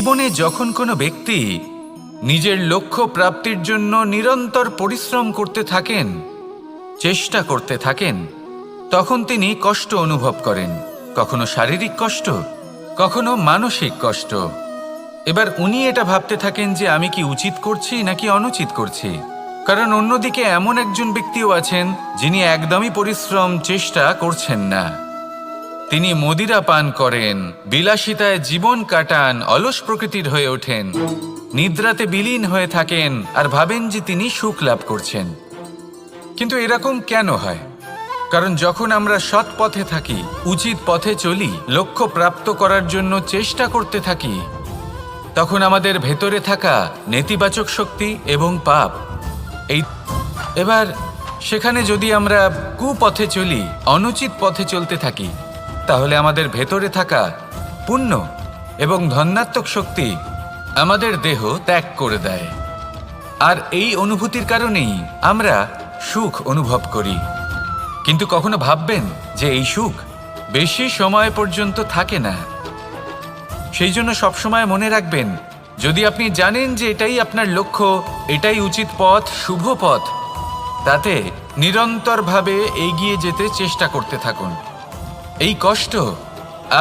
জীবনে যখন কোনো ব্যক্তি নিজের লক্ষ্য প্রাপ্তির জন্য নিরন্তর পরিশ্রম করতে থাকেন, চেষ্টা করতে থাকেন, তখন তিনি কষ্ট অনুভব করেন, কখনো শারীরিক কষ্ট, কখনো মানসিক কষ্ট। এবার উনি এটা ভাবতে থাকেন যে আমি কি উচিত করছি নাকি অনুচিত করছি। কারণ অন্যদিকে এমন একজন ব্যক্তিও আছেন যিনি একদমই পরিশ্রম চেষ্টা করছেন না। তিনি মদিরা পান করেন, বিলাসিতায় জীবন কাটান, অলস প্রকৃতির হয়ে ওঠেন, নিদ্রাতে বিলীন হয়ে থাকেন আর ভাবেন যে তিনি সুখ লাভ করছেন। কিন্তু এরকম কেন হয়? কারণ যখন আমরা সৎ পথে থাকি, উচিত পথে চলি, লক্ষ্য প্রাপ্ত করার জন্য চেষ্টা করতে থাকি, তখন আমাদের ভেতরে থাকা নেতিবাচক শক্তি এবং পাপ এবার সেখানে যদি আমরা কুপথে চলি, অনুচিত পথে চলতে থাকি, তাহলে আমাদের ভেতরে থাকা পুণ্য এবং ধনাত্মক শক্তি আমাদের দেহ ত্যাগ করে দেয়। আর এই অনুভূতির কারণেই আমরা সুখ অনুভব করি। কিন্তু কখনো ভাববেন যে এই সুখ বেশি সময় পর্যন্ত থাকে না। সেই জন্য সবসময় মনে রাখবেন, যদি আপনি জানেন যে এটাই আপনার লক্ষ্য, এটাই উচিত পথ, শুভ পথ, তাতে নিরন্তরভাবে এগিয়ে যেতে চেষ্টা করতে থাকুন। এই কষ্ট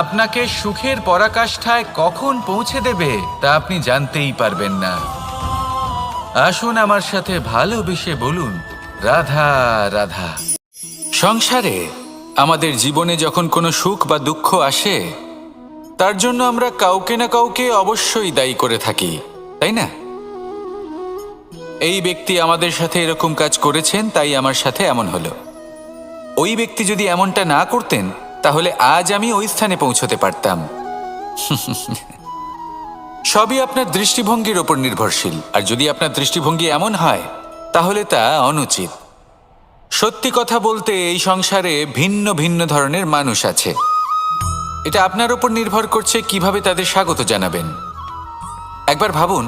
আপনাকে সুখের পরাকাষ্ঠায় কখন পৌঁছে দেবে তা আপনি জানতেই পারবেন না। আসুন আমার সাথে ভালোবেসে বলুন, রাধা রাধা। সংসারে আমাদের জীবনে যখন কোনো সুখ বা দুঃখ আসে, তার জন্য আমরা কাউকে না কাউকে অবশ্যই দায়ী করে থাকি, তাই না? এই ব্যক্তি আমাদের সাথে এরকম কাজ করেছেন, তাই আমার সাথে এমন হলো। ওই ব্যক্তি যদি এমনটা না করতেন, তাহলে আজ আমি ওই স্থানে পৌঁছতে পারতাম। সবই আপনার দৃষ্টিভঙ্গির ওপর নির্ভরশীল। আর যদি আপনার দৃষ্টিভঙ্গি এমন হয়, তাহলে তা অনুচিত। সত্যি কথা বলতে, এই সংসারে ভিন্ন ভিন্ন ধরনের মানুষ আছে। এটা আপনার ওপর নির্ভর করছে কিভাবে তাদের স্বাগত জানাবেন। একবার ভাবুন,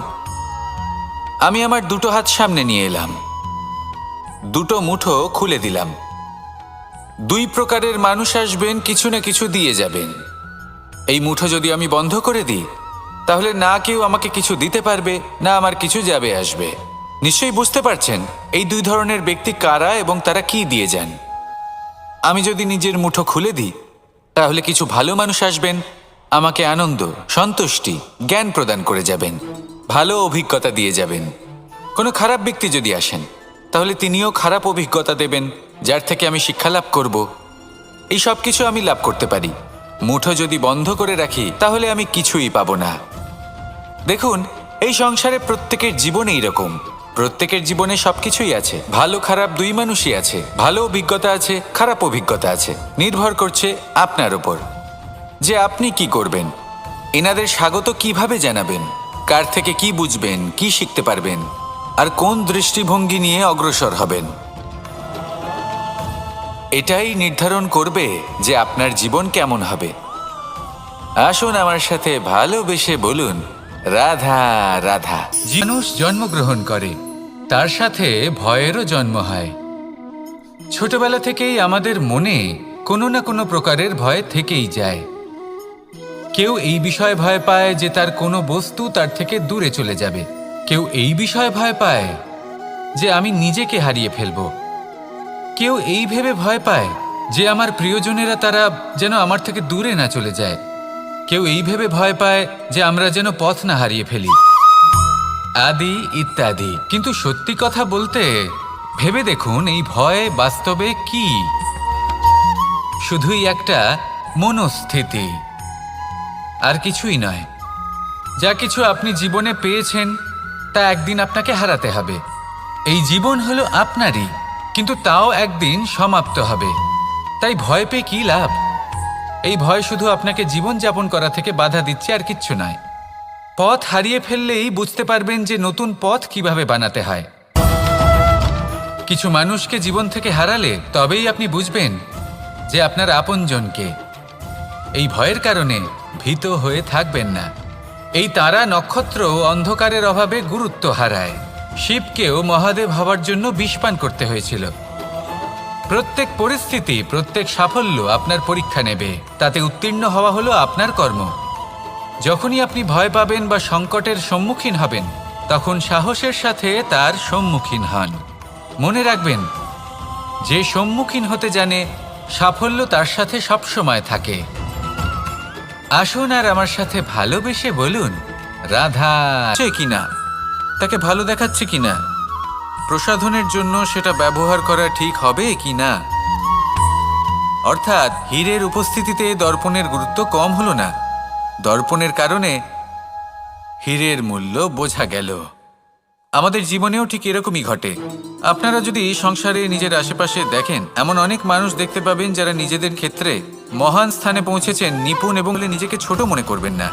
আমি আমার দুটো হাত সামনে নিয়ে এলাম, দুটো মুঠো খুলে দিলাম। দুই প্রকারের মানুষ আসবেন, কিছু না কিছু দিয়ে যাবেন। এই মুঠো যদি আমি বন্ধ করে দিই, তাহলে না কেউ আমাকে কিছু দিতে পারবে, না আমার কিছু যাবে আসবে। নিশ্চয়ই বুঝতে পারছেন এই দুই ধরনের ব্যক্তি কারা এবং তারা কি দিয়ে যান। আমি যদি নিজের মুঠো খুলে দিই, তাহলে কিছু ভালো মানুষ আসবেন, আমাকে আনন্দ, সন্তুষ্টি, জ্ঞান প্রদান করে যাবেন, ভালো অভিজ্ঞতা দিয়ে যাবেন। কোনো খারাপ ব্যক্তি যদি আসেন, তাহলে তিনিও খারাপ অভিজ্ঞতা দেবেন, যার থেকে আমি শিক্ষা লাভ করব। এই সব কিছু আমি লাভ করতে পারি। মুঠো যদি বন্ধ করে রাখি, তাহলে আমি কিছুই পাবো না। দেখুন, এই সংসারে প্রত্যেকের জীবনে এইরকম। প্রত্যেকের জীবনে সবকিছুই আছে, ভালো খারাপ দুই মানুষই আছে, ভালো অভিজ্ঞতা আছে, খারাপ অভিজ্ঞতা আছে। নির্ভর করছে আপনার ওপর যে আপনি কি করবেন, এনাদের স্বাগত কিভাবে জানাবেন, কার থেকে কি বুঝবেন, কি শিখতে পারবেন, আর কোন দৃষ্টিভঙ্গি নিয়ে অগ্রসর হবেন। এটাই নির্ধারণ করবে যে আপনার জীবন কেমন হবে। আসুন আমার সাথে ভালোবেসে বলুন, রাধা রাধা। মানুষ জন্মগ্রহণ করে, তার সাথে ভয়েরও জন্ম হয়। ছোটবেলা থেকেই আমাদের মনে কোনো না কোনো প্রকারের ভয় থেকেই যায়। কেউ এই বিষয়ে ভয় পায় যে তার কোনো বস্তু তার থেকে দূরে চলে যাবে। কেউ এই বিষয়ে ভয় পায় যে আমি নিজেকে হারিয়ে ফেলব। কেউ এই ভেবে ভয় পায় যে আমার প্রিয়জনেরা তারা যেন আমার থেকে দূরে না চলে যায়। কেউ এই ভেবে ভয় পায় যে আমরা যেন পথ না হারিয়ে ফেলি, আদি ইত্যাদি। কিন্তু সত্যি কথা বলতে, ভেবে দেখুন এই ভয় বাস্তবে কি? শুধুই একটা মনস্থিতি, আর কিছুই নয়। যা কিছু আপনি জীবনে পেয়েছেন, তা একদিন আপনাকে হারাতে হবে। এই জীবন হলো আপনারই, কিন্তু তাও একদিন সমাপ্ত হবে। তাই ভয় পেয়ে কি লাভ? এই ভয় শুধু আপনাকে জীবনযাপন করা থেকে বাধা দিচ্ছে, আর কিচ্ছু নয়। পথ হারিয়ে ফেললেই বুঝতে পারবেন যে নতুন পথ কিভাবে বানাতে হয়। কিছু মানুষকে জীবন থেকে হারালে তবেই আপনি বুঝবেন যে আপনার আপনজনকে। এই ভয়ের কারণে ভীত হয়ে থাকবেন না। এই তারা নক্ষত্র অন্ধকারের অভাবে গুরুত্ব হারায়। শিবকেও মহাদেব হওয়ার জন্য বিষপান করতে হয়েছিল। প্রত্যেক পরিস্থিতি, প্রত্যেক সাফল্য আপনার পরীক্ষা নেবে, তাতে উত্তীর্ণ হওয়া হলো আপনার কর্ম। যখনই আপনি ভয় পাবেন বা সংকটের সম্মুখীন হবেন, তখন সাহসের সাথে তার সম্মুখীন হন। মনে রাখবেন, যে সম্মুখীন হতে জানে সাফল্য তার সাথে সবসময় থাকে। আসুন আর আমার সাথে ভালোবেসে বলুন, রাধা। কিনা তাকে ভালো দেখাচ্ছে কিনা, প্রসাধনের জন্য সেটা ব্যবহার করা ঠিক হবে কিনা। অর্থাৎ হীরের উপস্থিতিতে দর্পণের গুরুত্ব কম হলো না, দর্পণের কারণে হীরের মূল্য বোঝা গেল। আমাদের জীবনেও ঠিক এরকমই ঘটে। আপনারা যদি সংসারে নিজের আশেপাশে দেখেন, এমন অনেক মানুষ দেখতে পাবেন যারা নিজেদের ক্ষেত্রে মহান স্থানে পৌঁছেছেন, নিপুণ, এবং নিজেকে ছোট মনে করবেন না।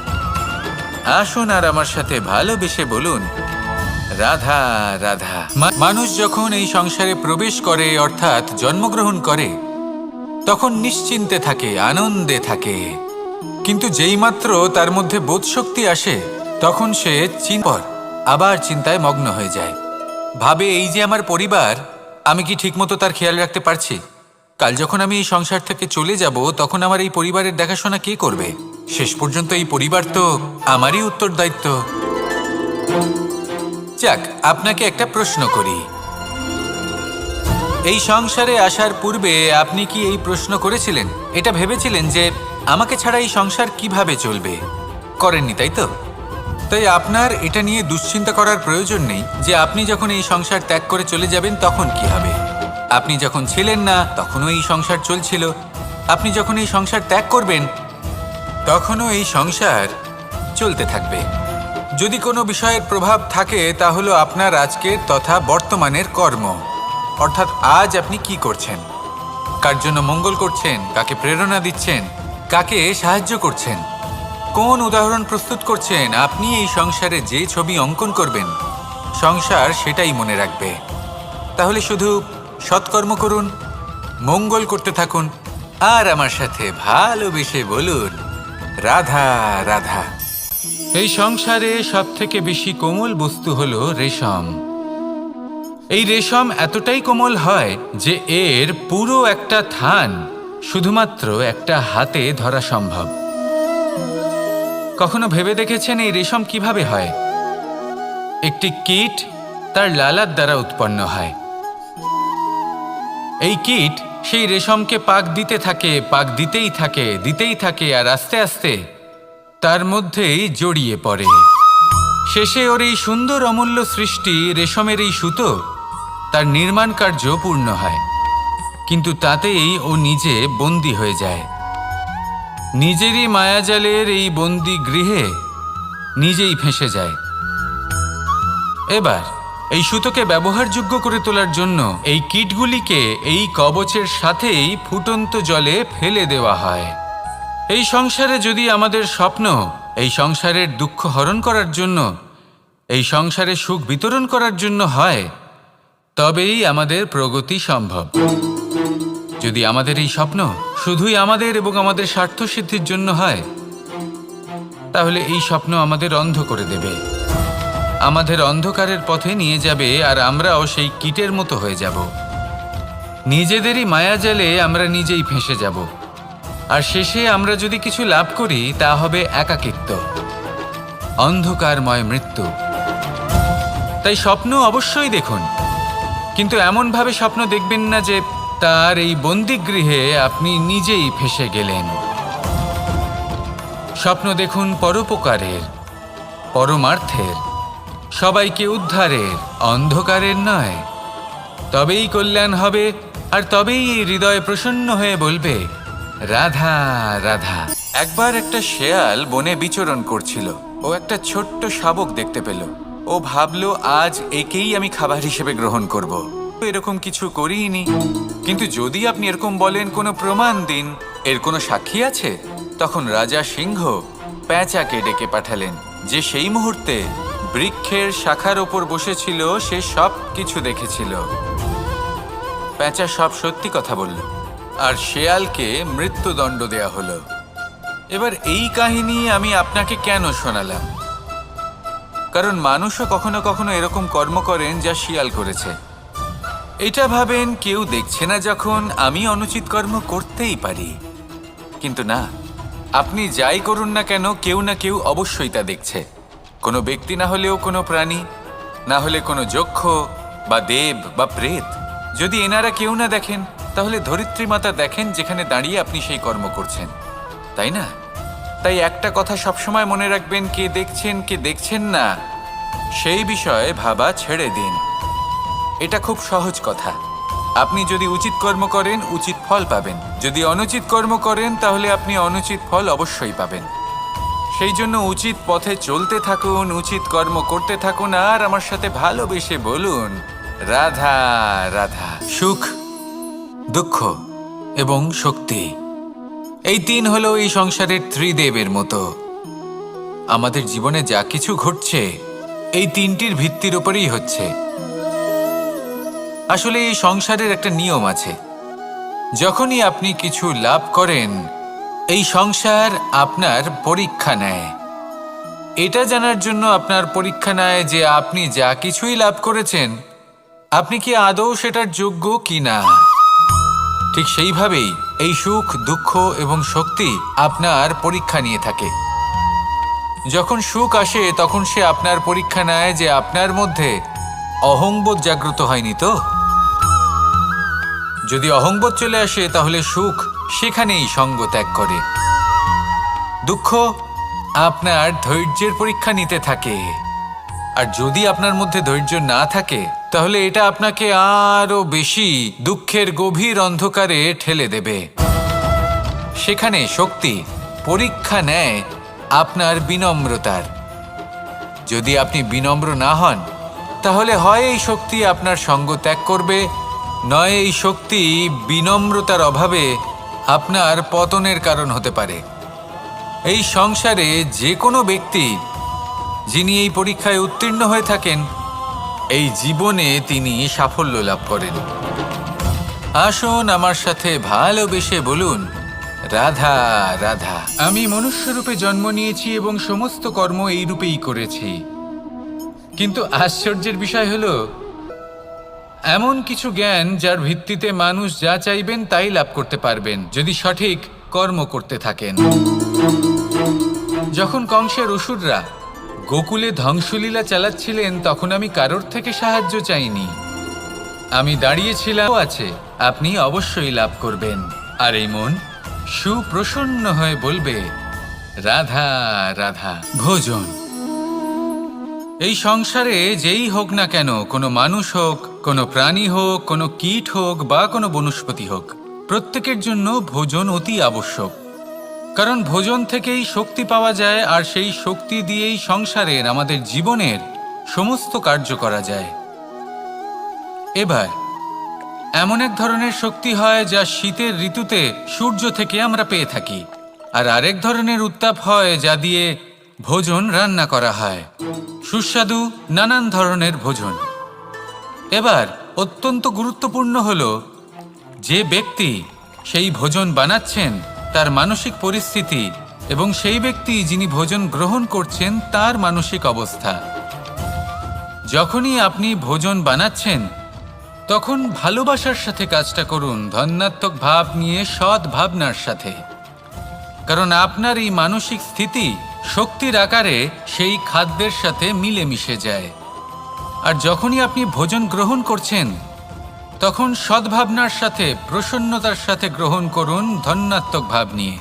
আসুন আর আমার সাথে ভালোবেসে বলুন, রাধা রাধা। মানুষ যখন এই সংসারে প্রবেশ করে, অর্থাৎ জন্মগ্রহণ করে, তখন নিশ্চিন্তে থাকে, আনন্দে থাকে। কিন্তু যেইমাত্র তার মধ্যে বোধশক্তি আসে, তখন সে আবার চিন্তায় মগ্ন হয়ে যায়। ভাবে, এই যে আমার পরিবার, আমি কি ঠিকমতো তার খেয়াল রাখতে পারছি? কাল যখন আমি এই সংসার থেকে চলে যাব, তখন আমার এই পরিবারের দেখাশোনা কে করবে? শেষ পর্যন্ত এই পরিবার তো আমারই উত্তরদায়িত্ব। যাক, আপনাকে একটা প্রশ্ন করি। এই সংসারে আসার পূর্বে আপনি কি এই প্রশ্ন করেছিলেন, এটা ভেবেছিলেন যে আমাকে ছাড়া এই সংসার কিভাবে চলবে? করেননি, তাই তো? তাই আপনার এটা নিয়ে দুশ্চিন্তা করার প্রয়োজন নেই যে আপনি যখন এই সংসার ত্যাগ করে চলে যাবেন তখন কি হবে। আপনি যখন ছিলেন না তখনও এই সংসার চলছিল, আপনি যখন এই সংসার ত্যাগ করবেন তখনও এই সংসার চলতে থাকবে। যদি কোনো বিষয়ের প্রভাব থাকে, তা হলো আপনার আজকের তথা বর্তমানের কর্ম। অর্থাৎ আজ আপনি কি করছেন, কার জন্য মঙ্গল করছেন, কাকে প্রেরণা দিচ্ছেন, কাকে সাহায্য করছেন, কোন উদাহরণ প্রস্তুত করছেন। আপনি এই সংসারে যে ছবি অঙ্কন করবেন, সংসার সেটাই মনে রাখবে। তাহলে শুধু সৎকর্ম করুন, মঙ্গল করতে থাকুন, আর আমার সাথে ভালোবেসে বলুন, রাধা রাধা। এই সংসারে সবথেকে বেশি কোমল বস্তু হলো রেশম। এই রেশম এতটাই কোমল হয় যে এর পুরো একটা থান শুধুমাত্র একটা হাতে ধরা সম্ভব। কখনো ভেবে দেখেছেন এই রেশম কিভাবে হয়? একটি কীট তার লালার দ্বারা উৎপন্ন হয়। এই কীট সেই রেশমকে পাক দিতে থাকে, পাক দিতেই থাকে, আর আস্তে আস্তে তার মধ্যেই জড়িয়ে পড়ে। শেষে ওর এই সুন্দর অমূল্য সৃষ্টি রেশমের এই সুতো, তার নির্মাণ কার্য পূর্ণ হয়। কিন্তু তাতেই ও নিজে বন্দী হয়ে যায়। নিজেরই মায়াজালের এই বন্দি গৃহে নিজেই ফেঁসে যায়। এবার এই সুতোকে ব্যবহারযোগ্য করে তোলার জন্য এই কীটগুলিকে এই কবচের সাথেই ফুটন্ত জলে ফেলে দেওয়া হয়। এই সংসারে যদি আমাদের স্বপ্ন এই সংসারের দুঃখ হরণ করার জন্য, এই সংসারে সুখ বিতরণ করার জন্য হয়, তবেই আমাদের প্রগতি সম্ভব। যদি আমাদের এই স্বপ্ন শুধুই আমাদের এবং আমাদের স্বার্থ সিদ্ধির জন্য হয়, তাহলে এই স্বপ্ন আমাদের অন্ধ করে দেবে, আমাদের অন্ধকারের পথে নিয়ে যাবে, আর আমরাও সেই কীটের মতো হয়ে যাব। নিজেদেরই মায়াজালে আমরা নিজেই ফেঁসে যাব, আর শেষে আমরা যদি কিছু লাভ করি তা হবে একাকিত্ব, অন্ধকারময় মৃত্যু। তাই স্বপ্ন অবশ্যই দেখুন, কিন্তু এমনভাবে স্বপ্ন দেখবেন না যে তার এই বন্দিগৃহে আপনি নিজেই ফেঁসে গেলেন। স্বপ্ন দেখুন পরোপকারের, পরমার্থের, সবাইকে উদ্ধারের, অন্ধকারের নয়। তবেই কল্যাণ হবে, আর তবেই এই হৃদয় প্রসন্ন হয়ে বলবে, রাধা রাধা। একবার একটা শেয়াল বনে বিচরণ করছিল। ও একটা ছোট্ট শাবক দেখতে পেল। ও ভাবলো, আজ একেই আমি খাবার হিসেবে গ্রহণ করব। এরকম কিছু করিনি, কিন্তু যদি আপনি এরকম বলেন কোনো প্রমাণ দিন, এর কোনো সাক্ষী আছে, তখন রাজা সিংহ পেঁচাকে ডেকে পাঠালেন, যে সেই মুহূর্তে বৃক্ষের শাখার ওপর বসেছিল, সে সব কিছু দেখেছিল। পেঁচা সব সত্যি কথা বলল, আর শেয়ালকে মৃত্যুদণ্ড দেয়া হলো। এবার এই কাহিনী আমি আপনাকে কেন শোনালাম? কারণ মানুষও কখনো কখনো এরকম কর্ম করেন যা শিয়াল করেছে। এটা ভাবেন কেউ দেখছে না, যখন আমি অনুচিত কর্ম করতেই পারি। কিন্তু না, আপনি যাই করুন না কেন, কেউ না কেউ অবশ্যই তা দেখছে। কোনো ব্যক্তি না হলেও কোনো প্রাণী, না হলে কোনো যক্ষ বা দেব বা প্রেত। যদি এনারা কেউ না দেখেন, তাহলে ধরিত্রী মাতা দেখেন, যেখানে দাঁড়িয়ে আপনি সেই কর্ম করছেন, তাই না? তাই একটা কথা সবসময় মনে রাখবেন, কে দেখছেন কে দেখছেন না সেই বিষয়ে ভাবা ছেড়ে দিন। এটা খুব সহজ কথা। আপনি যদি উচিত কর্ম করেন, উচিত ফল পাবেন। যদি অনুচিত কর্ম করেন, তাহলে আপনি অনুচিত ফল অবশ্যই পাবেন। সেই জন্য উচিত পথে চলতে থাকুন, উচিত কর্ম করতে থাকুন, আর আমার সাথে ভালোবেসে বলুন, রাধা রাধা। সুখ, দুঃখ এবং শক্তি, এই তিন হলো এই সংসারের ত্রিদেবের মতো। আমাদের জীবনে যা কিছু ঘটছে এই তিনটির ভিত্তির উপরেই হচ্ছে। আসলে এই সংসারের একটা নিয়ম আছে, যখনই আপনি কিছু লাভ করেন, এই সংসার আপনার পরীক্ষা নেয়। এটা জানার জন্য আপনার পরীক্ষা নেয় যে আপনি যা কিছুই লাভ করেছেন, আপনি কি আদৌ সেটার যোগ্য কি না। ঠিক সেইভাবেই এই সুখ, দুঃখ এবং শক্তি আপনার পরীক্ষা নিয়ে থাকে। যখন সুখ আসে, তখন সে আপনার পরীক্ষা নেয় যে আপনার মধ্যে অহংবোধ জাগ্রত হয়নি তো। যদি অহংবোধ চলে আসে, তাহলে সুখ সেখানেই সঙ্গ ত্যাগ করে। দুঃখ আপনার ধৈর্যের পরীক্ষা নিতে থাকে, আর যদি আপনার মধ্যে ধৈর্য না থাকে, তাহলে এটা আপনাকে আরো বেশি দুঃখের গভীর অন্ধকারে ঠেলে দেবে। সেখানে শক্তি পরীক্ষা নেয় আপনার বিনম্রতার। যদি আপনি বিনম্র না হন, তাহলে হয় এই শক্তি আপনার সঙ্গ ত্যাগ করবে, নয় এই শক্তি বিনম্রতার অভাবে আপনার পতনের কারণ হতে পারে। এই সংসারে যে কোনো ব্যক্তি যিনি এই পরীক্ষায় উত্তীর্ণ হয়ে থাকেন, এই জীবনে তিনি সাফল্য লাভ করেন। আসুন আমার সাথে ভালোবেসে বলুন, রাধা রাধা। আমি মনুষ্যরূপে জন্ম নিয়েছি এবং সমস্ত কর্ম এই রূপেই করেছি, কিন্তু আশ্চর্যের বিষয় হলো, এমন কিছু জ্ঞান যার ভিত্তিতে মানুষ যা চাইবেন তাই লাভ করতে পারবেন, যদি সঠিক কর্ম করতে থাকেন। যখন কংসের অসুররা গোকুলে ধ্বংসলীলা চালাচ্ছিলেন, তখন আমি কারোর থেকে সাহায্য চাইনি। আমি দাঁড়িয়েছিলাম, আছে আপনি অবশ্যই লাভ করবেন। আর এই মন সুপ্রসন্ন হয়ে বলবে, রাধা রাধা। ভোজন, এই সংসারে যেই হোক না কেন, কোনো মানুষ হোক, কোনো প্রাণী হোক, কোনো কীট হোক বা কোনো বনস্পতি হোক, প্রত্যেকের জন্য ভোজন অতি আবশ্যক। কারণ ভোজন থেকেই শক্তি পাওয়া যায়, আর সেই শক্তি দিয়েই সংসারের, আমাদের জীবনের সমস্ত কার্য করা যায়। এবার এমন এক ধরনের শক্তি হয় যা শীতের ঋতুতে সূর্য থেকে আমরা পেয়ে থাকি, আর আরেক ধরনের উত্তাপ হয় যা দিয়ে ভোজন রান্না করা হয়, সুস্বাদু নানান ধরনের ভোজন। এবার অত্যন্ত গুরুত্বপূর্ণ হলো, যে ব্যক্তি সেই ভোজন বানাচ্ছেন তার মানসিক পরিস্থিতি, এবং সেই ব্যক্তি যিনি ভোজন গ্রহণ করছেন তার মানসিক অবস্থা। যখনই আপনি ভোজন বানাচ্ছেন, তখন ভালোবাসার সাথে কাজটা করুন, ধন্যাত্মক ভাব নিয়ে, সৎ ভাবনার সাথে। কারণ আপনার এই মানসিক স্থিতি শক্তির আকারে সেই খাদ্যের সাথে মিলেমিশে যায়। আর যখনই আপনি ভোজন গ্রহণ করছেন, তখন সদ্ভাবনার সাথে, প্রসন্নতার সাথে গ্রহণ করুন, ধন্যাত্মক ভাব নিয়ে।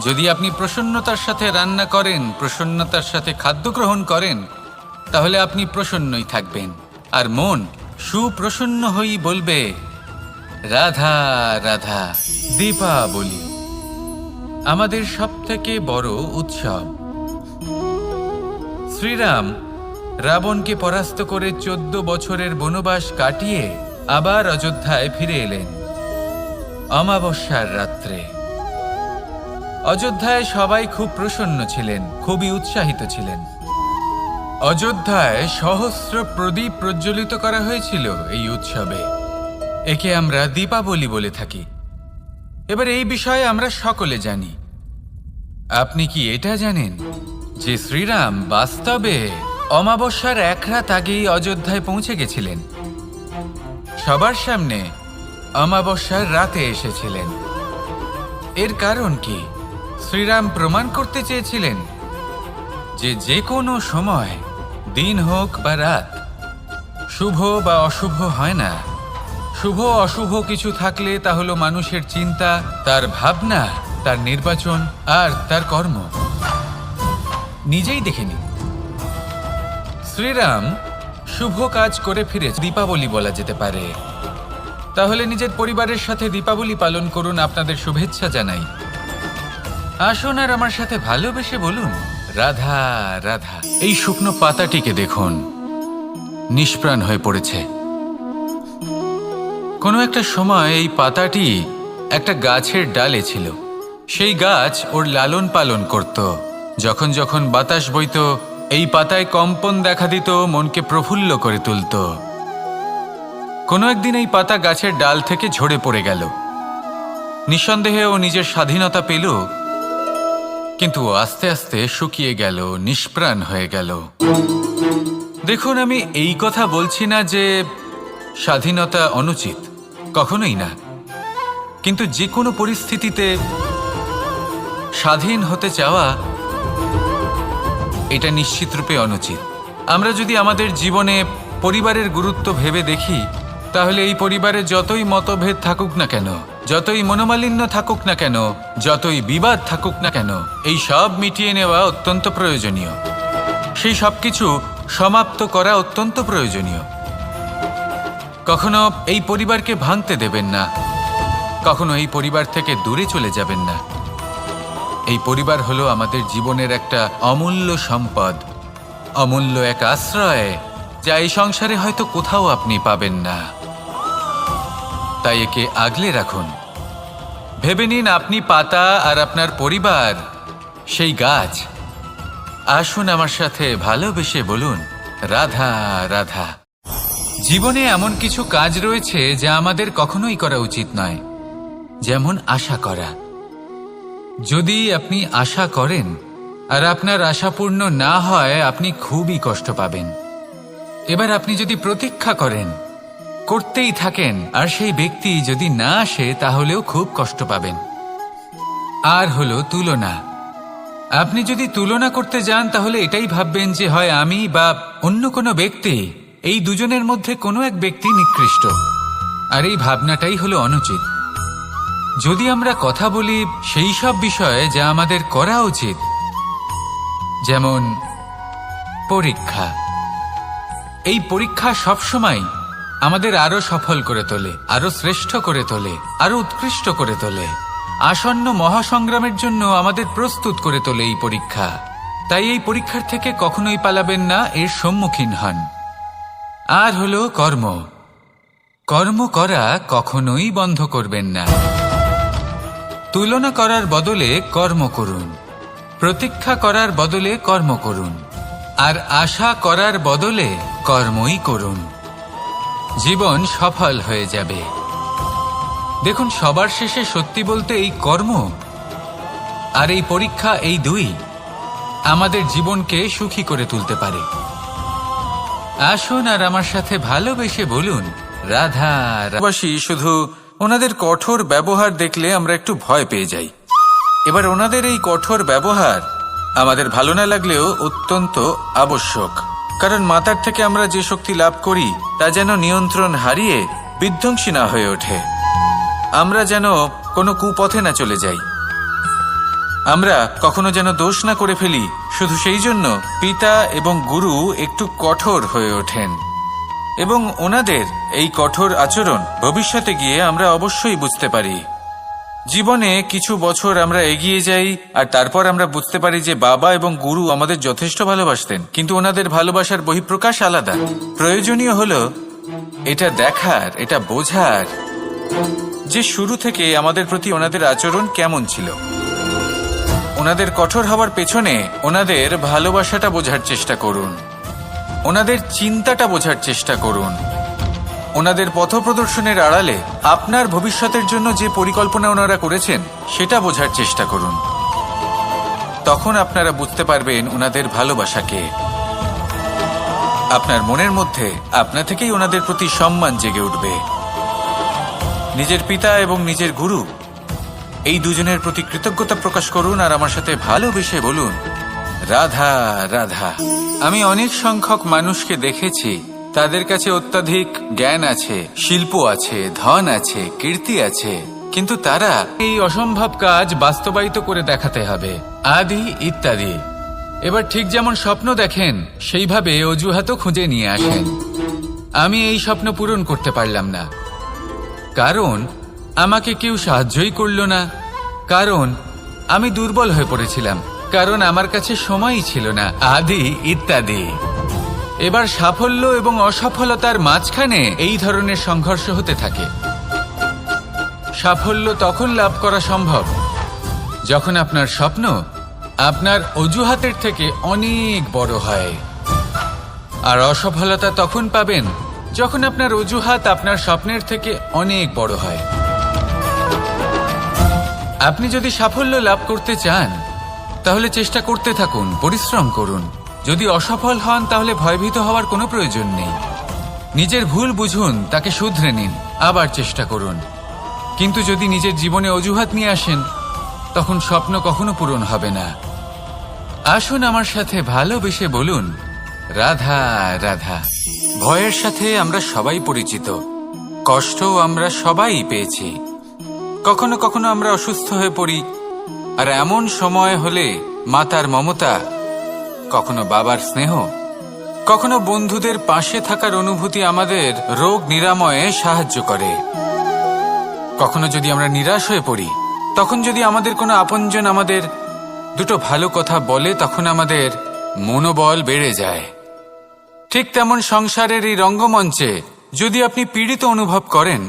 যদি আপনি প্রসন্নতার সাথে রান্না করেন, প্রসন্নতার সাথে খাদ্য গ্রহণ করেন, তাহলে আপনি প্রসন্নই থাকবেন, আর মন সুপ্রসন্ন হয়েই বলবে, রাধা রাধা। দীপাবলি আমাদের সবথেকে বড় উৎসব। শ্রীরাম রাবণকে পরাস্ত করে 14 বছরের বনবাস কাটিয়ে আবার অযোধ্যায় ফিরে এলেন অমাবস্যার রাত্রে। অযোধ্যায় সবাই খুব প্রসন্ন ছিলেন, খুবই উৎসাহিত ছিলেন। অযোধ্যায় সহস্র প্রদীপ প্রজ্বলিত করা হয়েছিল এই উৎসবে। একে আমরা দীপাবলি বলে থাকি। এবার এই বিষয়ে আমরা সকলে জানি। আপনি কি এটা জানেন যে শ্রীরাম বাস্তবে অমাবস্যার এক রাত আগেই অযোধ্যায় পৌঁছে গেছিলেন? সবার সামনে অমাবস্যার রাতে এসেছিলেন। এর কারণ কি? শ্রীরাম প্রমাণ করতে চেয়েছিলেন যে যে কোনো সময়, দিন হোক বা রাত, শুভ বা অশুভ হয় না। শুভ অশুভ কিছু থাকলে তা হলো মানুষের চিন্তা, তার ভাবনা, তার নির্বাচন আর তার কর্ম। নিজেই দেখে নিন, শ্রীরাম শুভ কাজ করে ফিরে দীপাবলি বলা যেতে পারে। তাহলে নিজের পরিবারের সাথে দীপাবলি পালন করুন, আপনাদের শুভেচ্ছা জানাই। আসুন আর আমার সাথে ভালোবেসে বলুন, রাধা রাধা। এই শুকনো পাতাটিকে দেখুন, নিষ্প্রাণ হয়ে পড়েছে। কোনো একটা সময় এই পাতাটি একটা গাছের ডালে ছিল। সেই গাছ ওর লালন পালন করত। যখন যখন বাতাস বইত, এই পাতায় কম্পন দেখা দিত, মনকে প্রফুল্ল করে তুলত। কোনো একদিন এই পাতা গাছের ডাল থেকে ঝরে পড়ে গেল। নিঃসন্দেহে ও নিজের স্বাধীনতা পেল, কিন্তু আস্তে আস্তে শুকিয়ে গেল, নিষ্প্রাণ হয়ে গেল। দেখুন, আমি এই কথা বলছি না যে স্বাধীনতা অনুচিত, কখনোই না। কিন্তু যে কোনো পরিস্থিতিতে স্বাধীন হতে চাওয়া এটা নিশ্চিতরূপে অনুচিত। আমরা যদি আমাদের জীবনে পরিবারের গুরুত্ব ভেবে দেখি, তাহলে এই পরিবারে যতই মতভেদ থাকুক না কেন, যতই মনোমালিন্য থাকুক না কেন, যতই বিবাদ থাকুক না কেন, এই সব মিটিয়ে নেওয়া অত্যন্ত প্রয়োজনীয়। সেই সব কিছু সমাপ্ত করা অত্যন্ত প্রয়োজনীয়। কখনো এই পরিবারকে ভাঙতে দেবেন না, কখনো এই পরিবার থেকে দূরে চলে যাবেন না। এই পরিবার হলো আমাদের জীবনের একটা অমূল্য সম্পদ, অমূল্য এক আশ্রয়, যা এই সংসারে হয়তো কোথাও আপনি পাবেন না। তাই একে আগলে রাখুন। ভেবে নিন, আপনি পাতা আর আপনার পরিবার সেই গাছ। আসুন আমার সাথে ভালোবেসে বলুন, রাধা রাধা। জীবনে এমন কিছু কাজ রয়েছে যা আমাদের কখনোই করা উচিত নয়, যেমন আশা করা। যদি আপনি আশা করেন আর আপনার আশা পূর্ণ না হয়, আপনি খুবই কষ্ট পাবেন। এবার আপনি যদি প্রতীক্ষা করেন, করতেই থাকেন, আর সেই ব্যক্তি যদি না আসে, তাহলেও খুব কষ্ট পাবেন। আর হলো তুলনা। আপনি যদি তুলনা করতে যান, তাহলে এটাই ভাববেন যে হয় আমি বা অন্য কোনো ব্যক্তি, এই দুজনের মধ্যে কোনো এক ব্যক্তি নিকৃষ্ট। আর এই ভাবনাটাই হলো অনুচিত। যদি আমরা কথা বলি সেই সব বিষয়ে যা আমাদের করা উচিত, যেমন পরীক্ষা। এই পরীক্ষা সবসময় আমাদের আরো সফল করে তোলে, আরো শ্রেষ্ঠ করে তোলে, আরো উৎকৃষ্ট করে তোলে। আসন্ন মহাসংগ্রামের জন্য আমাদের প্রস্তুত করে তোলে এই পরীক্ষা। তাই এই পরীক্ষার থেকে কখনোই পালাবেন না, এর সম্মুখীন হন। আর হলো কর্ম। কর্ম করা কখনোই বন্ধ করবেন না। তুলনা করার বদলে কর্ম করুন, প্রতীক্ষা করার বদলে কর্ম করুন, আর আশা করার বদলে কর্মই করুন। জীবন সফল হয়ে যাবে। দেখুন, সবার শেষে সত্যি বলতে এই কর্ম আর এই পরীক্ষা, এই দুই আমাদের জীবনকে সুখী করে তুলতে পারে। আসুন আর আমার সাথে ভালোবেসে বলুন, রাধা রাধা। শুধু ওনাদের কঠোর ব্যবহার দেখলে আমরা একটু ভয় পেয়ে যাই। এবার ওনাদের এই কঠোর ব্যবহার আমাদের ভালো না লাগলেও অত্যন্ত আবশ্যক, কারণ মাতার থেকে আমরা যে শক্তি লাভ করি তা যেন নিয়ন্ত্রণ হারিয়ে বিধ্বংসী না হয়ে ওঠে। আমরা যেন কোনো কুপথে না চলে যাই, আমরা কখনো যেন দোষ না করে ফেলি। শুধু সেই জন্য পিতা এবং গুরু একটু কঠোর হয়ে ওঠেন, এবং ওনাদের এই কঠোর আচরণ ভবিষ্যতে গিয়ে আমরা অবশ্যই বুঝতে পারি। জীবনে কিছু বছর আমরা এগিয়ে যাই, আর তারপর আমরা বুঝতে পারি যে বাবা এবং গুরু আমাদের যথেষ্ট ভালোবাসতেন, কিন্তু ওনাদের ভালোবাসার বহিঃপ্রকাশ আলাদা। প্রয়োজনীয় হলো এটা দেখার, এটা বোঝার যে শুরু থেকে আমাদের প্রতি ওনাদের আচরণ কেমন ছিল। ওনাদের কঠোর হওয়ার পেছনে ওনাদের ভালোবাসাটা বোঝার চেষ্টা করুন, ওনাদের চিন্তাটা বোঝার চেষ্টা করুন, ওনাদের পথপ্রদর্শনের আড়ালে আপনার ভবিষ্যতের জন্য যে পরিকল্পনা ওনারা করেছেন সেটা বোঝার চেষ্টা করুন। তখন আপনারা বুঝতে পারবেন ওনাদের ভালোবাসাকে। আপনার মনের মধ্যে আপনা থেকেই ওনাদের প্রতি সম্মান জেগে উঠবে। নিজের পিতা এবং নিজের গুরু এই দুজনের প্রতি কৃতজ্ঞতা প্রকাশ করুন আর আমার সাথে ভালোবেসে বলুন, রাধা রাধা। আমি অনেক সংখ্যক মানুষকে দেখেছি, তাদের কাছে অত্যাধিক জ্ঞান আছে, শিল্প আছে, ধন আছে, কীর্তি আছে, কিন্তু তারা এই অসম্ভব কাজ বাস্তবায়িত করে দেখাতে হবে, আদি ইত্যাদি। এবার ঠিক যেমন স্বপ্ন দেখেন সেইভাবে অজুহাতও খুঁজে নিয়ে আসেন। আমি এই স্বপ্ন পূরণ করতে পারলাম না, কারণ আমাকে কেউ সাহায্যই করল না, কারণ আমি দুর্বল হয়ে পড়েছিলাম, কারণ আমার কাছে সময়ই ছিল না, আদি ইত্যাদি। এবার সাফল্য এবং অসফলতার মাঝখানে এই ধরনের সংঘর্ষ হতে থাকে। সাফল্য তখন লাভ করা সম্ভব যখন আপনার স্বপ্ন আপনার অজুহাতের থেকে অনেক বড় হয়, আর অসফলতা তখন পাবেন যখন আপনার অজুহাত আপনার স্বপ্নের থেকে অনেক বড় হয়। আপনি যদি সাফল্য লাভ করতে চান তাহলে চেষ্টা করতে থাকুন, পরিশ্রম করুন। যদি অসফল হন তাহলে ভয়ভীত হওয়ার কোনো প্রয়োজন নেই। নিজের ভুল বুঝুন, তাকে শুধরে নিন, আবার চেষ্টা করুন। কিন্তু যদি নিজের জীবনে অজুহাত নিয়ে আসেন তখন স্বপ্ন কখনো পূরণ হবে না। আসুন আমার সাথে ভালোবেসে বলুন, রাধা রাধা। ভয়ের সাথে আমরা সবাই পরিচিত, কষ্টও আমরা সবাই পেয়েছি। কখনো কখনো আমরা অসুস্থ হয়ে পড়ি, আর এমন সময় হলে মাতার মমতা, কখনো বাবার স্নেহ, কখনো বন্ধুদের পাশে থাকার অনুভূতি আমাদের রোগ নিরাময়ে সাহায্য করে। কখনো যদি আমরা নিরাশ হয়ে পড়ি, তখন যদি আমাদের কোনো আপনজন আমাদের দুটো ভালো কথা বলে, তখন আমাদের মনোবল বেড়ে যায়। ঠিক তেমন সংসারের এই রঙ্গমঞ্চে যদি আপনি পীড়িত অনুভব করেন,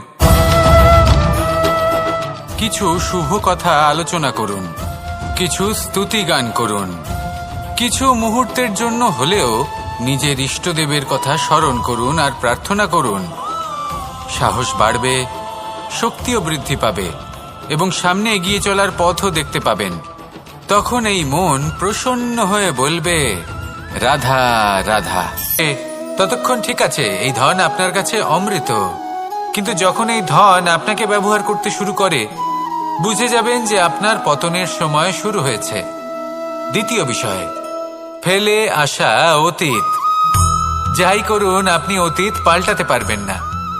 কিছু শুভ কথা আলোচনা করুন, কিছু স্তুতি গান করুন, কিছু মুহূর্তের জন্য হলেও নিজের ইষ্টদেবের কথা স্মরণ করুন আর প্রার্থনা করুন। সাহস বাড়বে, শক্তিও বৃদ্ধি পাবে এবং সামনে এগিয়ে চলার পথও দেখতে পাবেন। তখন এই মন প্রসন্ন হয়ে বলবে, রাধা রাধা। ততক্ষণ ঠিক আছে, এই ধন আপনার কাছে অমৃত, কিন্তু যখন এই ধন আপনাকে ব্যবহার করতে শুরু করে, বুঝে যাবেন যে আপনার পতনের সময় শুরু হয়েছে। দ্বিতীয় বিষয়, ফেলে আসা অতীত। যাই করুন, আপনি অতীত পাল্টাতে পারবেন না,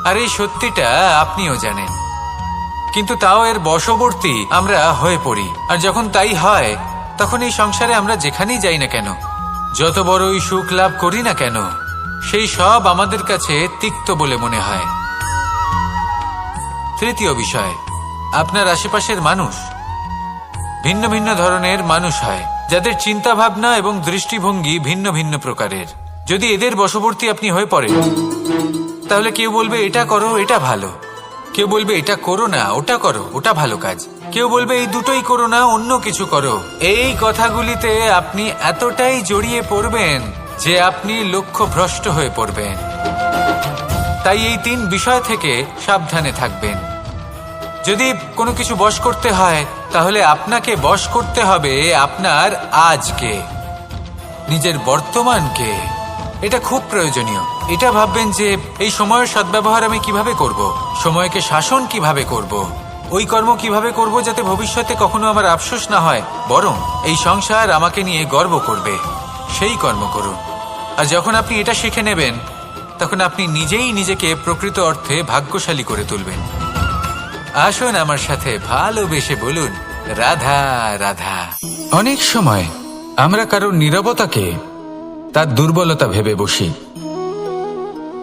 আর এই সত্যিটা আপনিও জানেন। কিন্তু তাও এর বশবর্তী আমরা হয়ে পড়ি, আর যখন তাই হয় তখন এই সংসারে আমরা যেখানেই যাই না কেন, যত বড়ই সুখ লাভ করি না কেন, সেই সব আমাদের কাছে তিক্ত বলে মনে হয়। তৃতীয় বিষয়, আপনার আশেপাশের মানুষ ভিন্ন ভিন্ন ধরনের মানুষ হয়, যাদের চিন্তা ভাবনা এবং দৃষ্টিভঙ্গি ভিন্ন ভিন্ন প্রকারের। যদি এদের বশবর্তী আপনি হয়ে পড়েন, তাহলে কেউ বলবে এটা করো, এটা ভালো, কেউ বলবে এটা করো না, ওটা করো, ওটা ভালো কাজ, কেউ বলবে এই দুটোই করো না, অন্য কিছু করো। এই কথাগুলিতে আপনি এতটাই জড়িয়ে পড়বেন যে আপনি লক্ষ্যভ্রষ্ট হয়ে পড়বেন। তাই এই তিন বিষয় থেকে সাবধানে থাকবেন। যদি কোনো কিছু বশ করতে হয়, তাহলে আপনাকে বশ করতে হবে আপনার আজকে, নিজের বর্তমানকে। এটা খুব প্রয়োজনীয়। এটা ভাববেন যে এই সময়ের সদ্ব্যবহার আমি কিভাবে করব, সময়কে শাসন কিভাবে করব, ওই কর্ম কিভাবে করব যাতে ভবিষ্যতে কখনো আমার আফসোস না হয়, বরং এই সংসার আমাকে নিয়ে গর্ব করবে, সেই কর্ম করুন। আর যখন আপনি এটা শিখে নেবেন, তখন আপনি নিজেই নিজেকে প্রকৃত অর্থে ভাগ্যশালী করে তুলবেন। আসুন আমার সাথে ভালোবেসে বলুন, রাধা রাধা। অনেক সময় আমরা কারোর নীরবতাকে তার দুর্বলতা ভেবে বসি।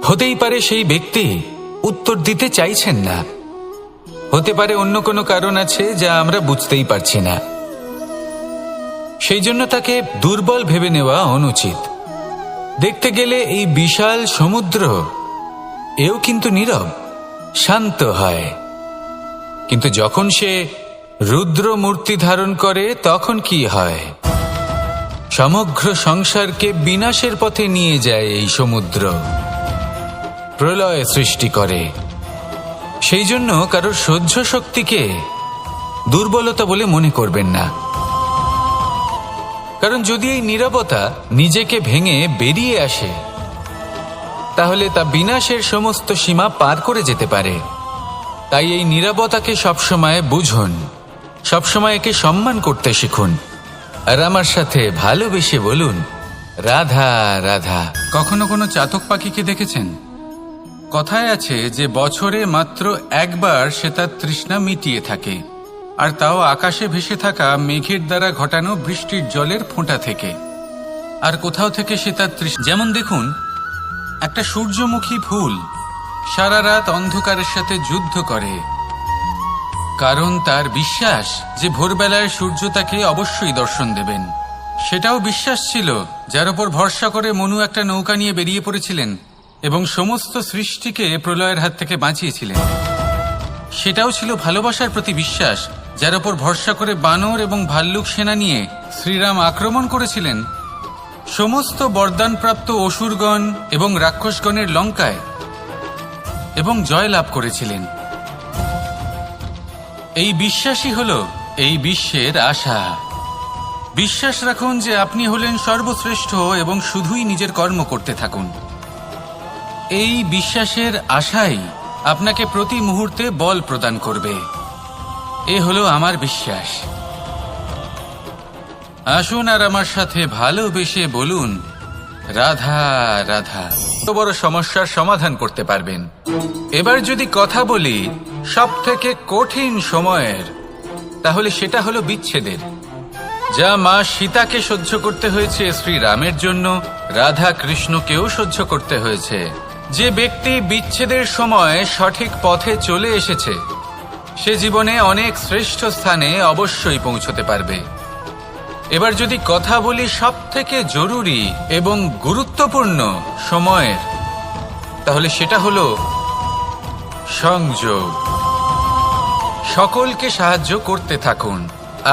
হতেই পারে সেই ব্যক্তি উত্তর দিতে চাইছেন না, হতে পারে অন্য কোনো কারণ আছে যা আমরা বুঝতেই পারছি না। সেই জন্য তাকে দুর্বল ভেবে নেওয়া অনুচিত। দেখতে গেলে এই বিশাল সমুদ্র এও কিন্তু নীরব, শান্ত হয়। কিন্তু যখন সে রুদ্র মূর্তি ধারণ করে, তখন কি হয়? সমগ্র সংসারকে বিনাশের পথে নিয়ে যায় এই সমুদ্র, প্রলয় সৃষ্টি করে। সেই জন্য কারোর সহ্য শক্তিকে দুর্বলতা বলে মনে করবেন না, কারণ যদি এই নীরবতা নিজেকে ভেঙে বেরিয়ে আসে, তাহলে তা বিনাশের সমস্ত সীমা পার করে যেতে পারে। তাই এই নীরবতাকে সবসময় বুঝুন, সবসময় একে সম্মান করতে শিখুন আর আমার সাথে ভালোবেসে বলুন, রাধা রাধা। কখনো কোনো চাতক পাখিকে দেখেছেন? কথায় আছে যে বছরে মাত্র একবার সে তার তৃষ্ণা মিটিয়ে থাকে, আর তাও আকাশে ভেসে থাকা মেঘের দ্বারা ঘটানো বৃষ্টির জলের ফোঁটা থেকে। আর কোথাও থেকে সে তার তৃষ্ণা, যেমন দেখুন একটা সূর্যমুখী ফুল সারা রাত অন্ধকারের সাথে যুদ্ধ করে, কারণ তার বিশ্বাস যে ভোরবেলায় সূর্য তাকে অবশ্যই দর্শন দেবেন। সেটাও বিশ্বাস ছিল যার উপর ভরসা করে মনু একটা নৌকা নিয়ে বেরিয়ে পড়েছিলেন এবং সমস্ত সৃষ্টিকে প্রলয়ের হাত থেকে বাঁচিয়েছিলেন। সেটাও ছিল ভালোবাসার প্রতি বিশ্বাস যার উপর ভরসা করে বানর এবং ভাল্লুক সেনা নিয়ে শ্রীরাম আক্রমণ করেছিলেন সমস্ত বরদানপ্রাপ্ত অসুরগণ এবং রাক্ষসগণের লঙ্কায় এবং জয় লাভ করেছিলেন। এই বিশ্বাসই হল এই বিশ্বের আশা। বিশ্বাস রাখুন যে আপনি হলেন সর্বশ্রেষ্ঠ এবং শুধুই নিজের কর্ম করতে থাকুন। এই বিশ্বাসের আশাই আপনাকে প্রতি মুহূর্তে বল প্রদান করবে। এ হলো আমার বিশ্বাস। আসুন আর আমার সাথে ভালোবেসে বলুন, রাধা রাধা। তো বড় সমস্যার সমাধান করতে পারবেন। এবার যদি কথা বলি সবথেকে কঠিন সময়ের, তাহলে সেটা হলো বিচ্ছেদের। যা মা সীতাকে সহ্য করতে হয়েছে শ্রীরামের জন্য, রাধা কৃষ্ণকেও সহ্য করতে হয়েছে। যে ব্যক্তি বিচ্ছেদের সময় সঠিক পথে চলে এসেছে সে জীবনে অনেক শ্রেষ্ঠ স্থানে অবশ্যই পৌঁছতে পারবে। এবার যদি কথা বলি সবথেকে জরুরি এবং গুরুত্বপূর্ণ সময়ের, তাহলে সেটা হলো সংযোগ। সকলকে সাহায্য করতে থাকুন।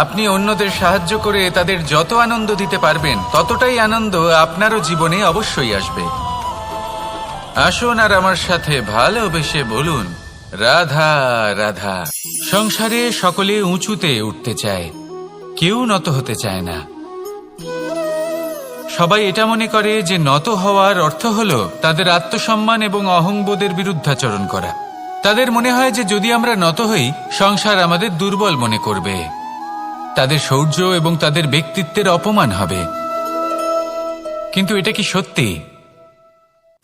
আপনি অন্যদের সাহায্য করে তাদের যত আনন্দ দিতে পারবেন ততটাই আনন্দ আপনারও জীবনে অবশ্যই আসবে। আসুন আর আমার সাথে ভালোবেসে বলুন, রাধা রাধা। সংসারে সকলে উঁচুতে উঠতে চায়, কেউ নত হতে চায় না। সবাই এটা মনে করে যে নত হওয়ার অর্থ হলো তাদের আত্মসম্মান এবং অহংবোধের বিরুদ্ধাচরণ করা। তাদের মনে হয় যে যদি আমরা নত হই সংসার আমাদের দুর্বল মনে করবে, তাদের শৌর্য এবং তাদের ব্যক্তিত্বের অপমান হবে। কিন্তু এটা কি সত্যি?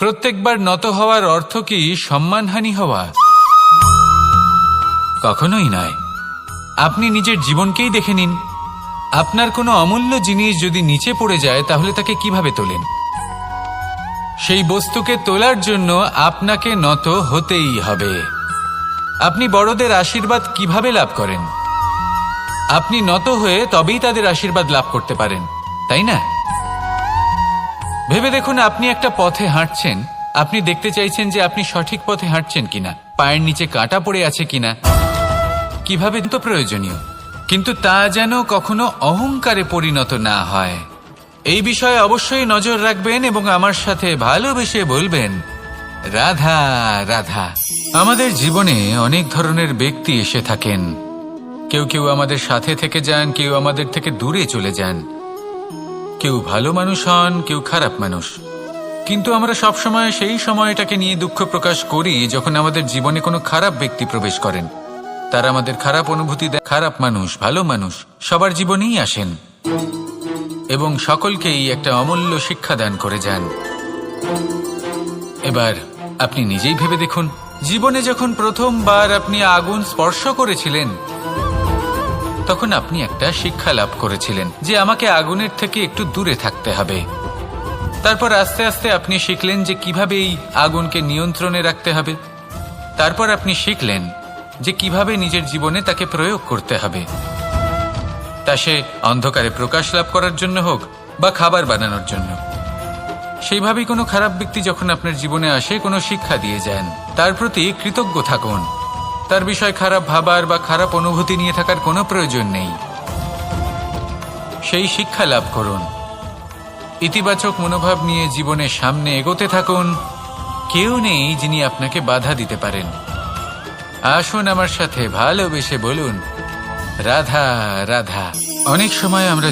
প্রত্যেকবার নত হওয়ার অর্থ কি সম্মানহানি হওয়া? কখনোই নয়। আপনি নিজের জীবনকেই দেখে নিন। আপনার কোনো অমূল্য জিনিস যদি নিচে পড়ে যায় তাহলে তাকে কিভাবে তোলেন? সেই বস্তুকে তোলার জন্য আপনাকে নত হতেই হবে। আপনি বড়দের আশীর্বাদ কিভাবে লাভ করেন? আপনি নত হয়ে তবেই তাদের আশীর্বাদ লাভ করতে পারেন, তাই না? ভেবে দেখুন, আপনি একটা পথে হাঁটছেন, আপনি দেখতে চাইছেন যে আপনি সঠিক পথে হাঁটছেন কিনা, পায়ের নিচে কাঁটা পড়ে আছে কিনা, কিভাবে তো প্রয়োজনীয়, কিন্তু তা যেন কখনো অহংকারে পরিণত না হয়। এই বিষয়ে অবশ্যই নজর রাখবেন এবং আমার সাথে ভালোবেসে বলবেন, রাধা রাধা। আমাদের জীবনে অনেক ধরনের ব্যক্তি এসে থাকেন। কেউ কেউ আমাদের সাথে থেকে যান, কেউ আমাদের থেকে দূরে চলে যান। কেউ ভালো মানুষ হন, কেউ খারাপ মানুষ। কিন্তু আমরা সবসময় সেই সময়টাকে নিয়ে দুঃখ প্রকাশ করি যখন আমাদের জীবনে কোনো খারাপ ব্যক্তি প্রবেশ করেন। তারা আমাদের খারাপ অনুভূতি দেয়। খারাপ মানুষ, ভালো মানুষ সবার জীবনেই আসেন এবং সকলকেই একটা অমূল্য শিক্ষা দান করে যান। এবার আপনি নিজেই ভেবে দেখুন, জীবনে যখন প্রথমবার আপনি আগুন স্পর্শ করেছিলেন তখন আপনি একটা শিক্ষা লাভ করেছিলেন যে আমাকে আগুনের থেকে একটু দূরে থাকতে হবে। তারপর আস্তে আস্তে আপনি শিখলেন যে কিভাবে এই আগুনকে নিয়ন্ত্রণে রাখতে হবে। তারপর আপনি শিখলেন যে কিভাবে নিজের জীবনে তাকে প্রয়োগ করতে হবে, তা সে অন্ধকারে প্রকাশ লাভ করার জন্য হোক বা খাবার বানানোর জন্য। সেইভাবেই কোনো খারাপ ব্যক্তি যখন আপনার জীবনে আসে কোনো শিক্ষা দিয়ে যান, তার প্রতি কৃতজ্ঞ থাকুন। তার বিষয় খারাপ ভাবার বা খারাপ অনুভূতি নিয়ে থাকার কোনো প্রয়োজন নেই। সেই শিক্ষা লাভ করুন, ইতিবাচক মনোভাব নিয়ে জীবনের সামনে এগোতে থাকুন। কেউ নেই যিনি আপনাকে বাধা দিতে পারেন। আসুন আমার সাথে ভালোবেসে বলুন, রাধা রাধা। অনেক সময় আমরা